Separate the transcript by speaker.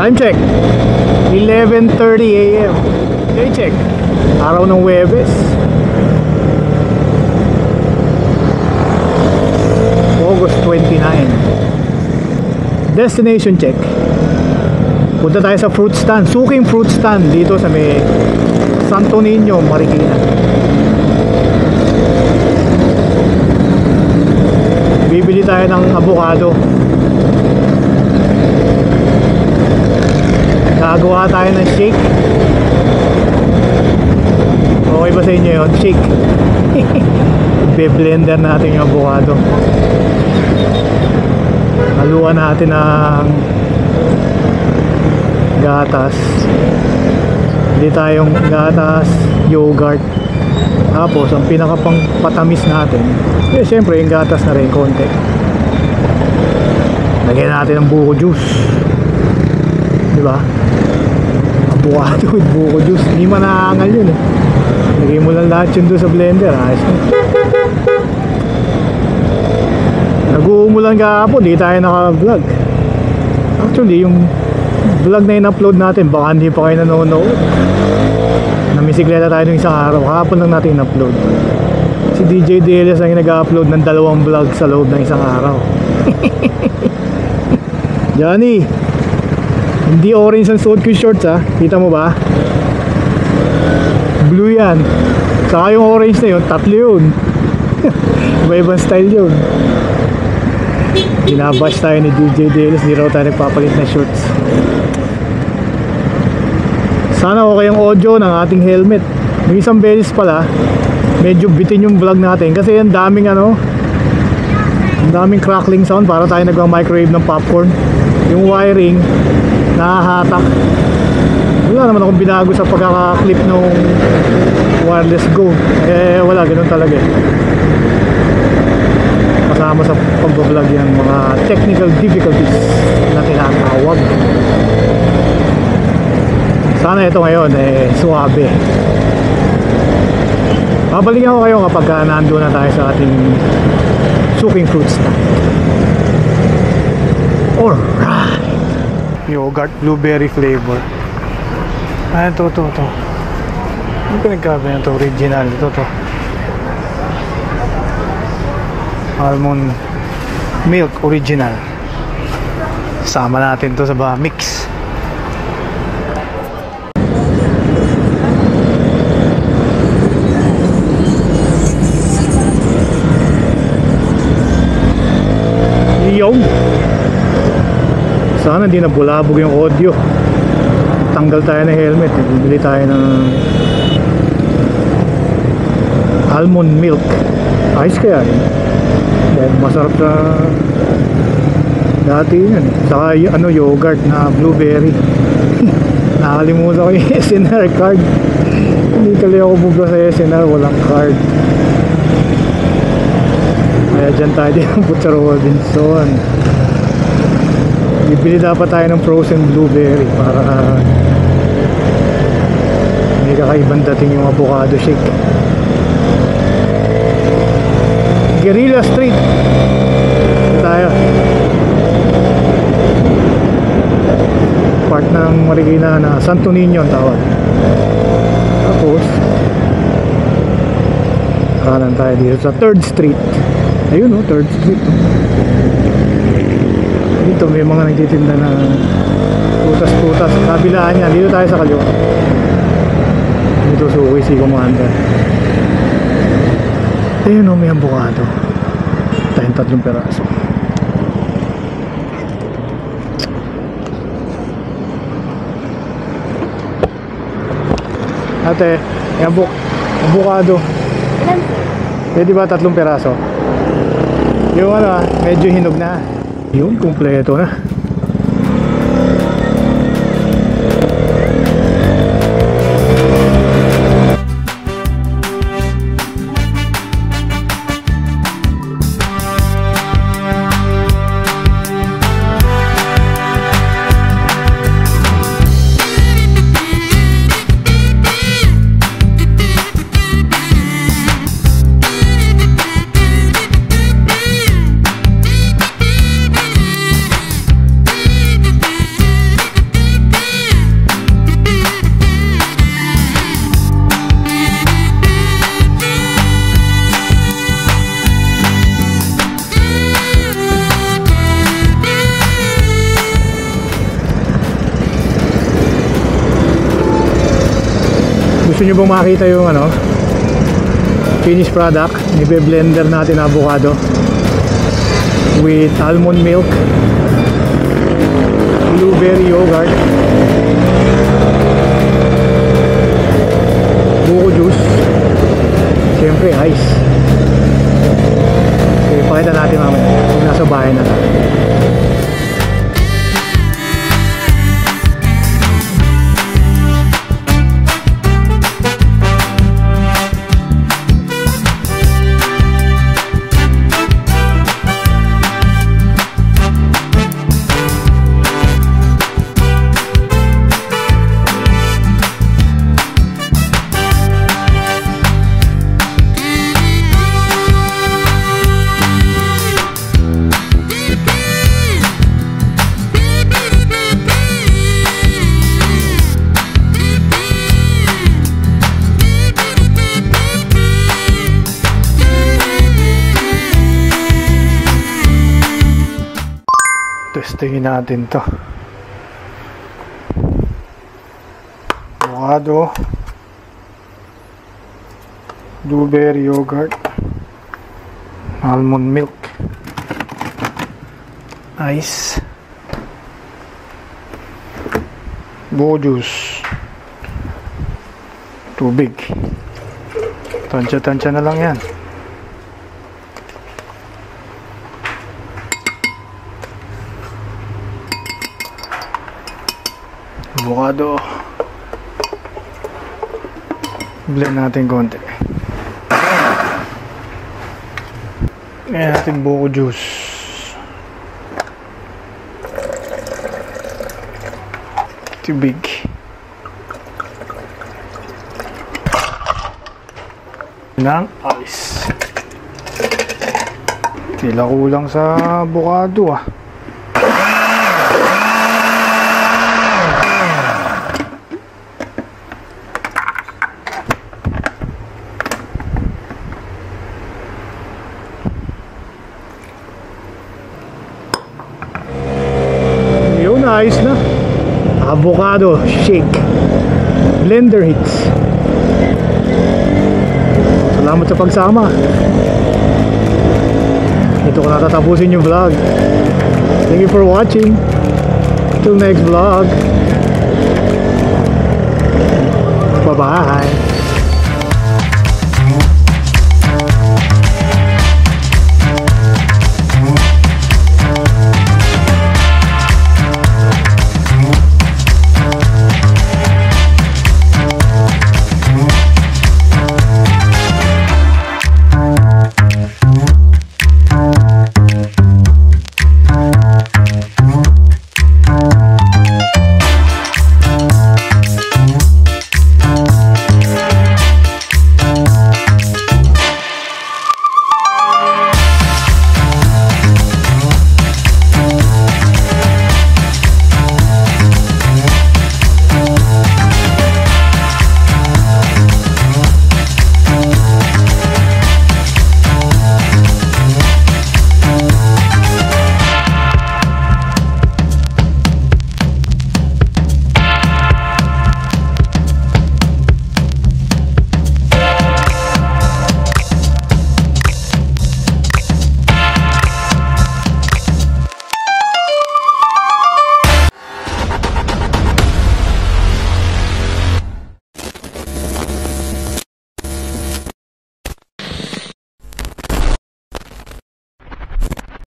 Speaker 1: Time check 11:30 AM. Day check araw ng Huwebes, August 29. Destination check. Punta tayo sa fruit stand, suking fruit stand dito sa may Santo Niño, Marikina. Bibili tayo ng avocado. Gagawa tayo ng shake. Okay ba sa inyo yun? Shake. Be-blender natin yung avocado. Haluan natin ng gatas. Hindi tayong gatas, yogurt. Tapos ang pinakapang patamis natin, eh syempre yung gatas na rin konti. Lagyan natin ng buko juice. Diba? Avocado with buko juice. Hindi manaangal yun eh. Lagay mo lang lahat yun doon sa blender. Ayos na. Nag-uumulan kahapon, di tayo naka-vlog. Actually, yung vlog na in-upload natin, baka hindi pa kayo nanonood. Namisikleta tayo ng isang araw. Kahapon lang natin in-upload. Si DJ DLS ang nag-upload ng 2 vlog sa loob ng isang araw. Johnny, hindi orange ang suot ko yung shorts ha. Kita mo ba? Blue yan. Saka yung orange na yun, 3 yun. Iba-ibang style yun. Binabash tayo ni DJ DLS. Hindi raw tayo nagpapalit na shorts. Sana okay ang audio ng ating helmet. May isang beses pala medyo bitin yung vlog natin kasi ang daming ang daming crackling sound, para tayo nagwa-microwave ng popcorn. Yung wiring nahahatak. Wala naman akong binago sa pagkaka-clip ng wireless go. Eh wala, ganun talaga eh. Kasama sa pag-vlog yan mga technical difficulties na tinatawag. Sana ito ngayon eh suwabe. Babalikan ko kayo kapag nandun na tayo sa ating suking fruit stand. Alright. Yogurt blueberry flavor. Ayan, to. Ano pinagkabi na to? Original. Ito. Almond milk original. Sama natin to sa mix. Sana hindi na bulabog yung audio. Tanggal tayo ng helmet. Bibili tayo ng almond milk. Ayos kaya dahil masarap na dati yun. Saka yogurt na blueberry. Nakalimutan ko yung SNR card. Hindi tuloy ako bubla sa SNR, walang card. Kaya dyan tayo din ang Butcher Robinson. Bibili dapat tayo ng frozen blueberry para may kakaibang dating yung avocado shake. Guerrilla Street tayo, part ng Marikina na Santo Niño ang tawag. Tapos kanan tayo dito sa 3rd Street. Ayun 3rd Street dito may mga nagtitinda na putas-putas. Kabilaan yan, dito tayo sa kaliwa. Dito suwi si Commander. Ayun may avocado. Tayong 3 peraso. Ate, may avocado. Pwede ba 3 peraso? Yung medyo hinog na. Yun, kumpleto na. Gusto nyo bang makita yung finished product? Nibe-blender natin avocado with almond milk, blueberry yogurt, buko juice, syempre ice. Okay, pakita natin mamaya kung nasa bahay na tayo. Testingin natin to. Avocado, blueberry yogurt, almond milk, ice, buko juice, tubig. Tansya-tansya na lang yan. Avocado, blend natin konti. Ngayon natin buko juice, tubig, ng ice. Tila kulang sa avocado Ayos na. Avocado shake. Blender hits. Salamat sa pagsama. Ito ko natatapusin yung vlog. Thank you for watching. Till next vlog. Bye-bye.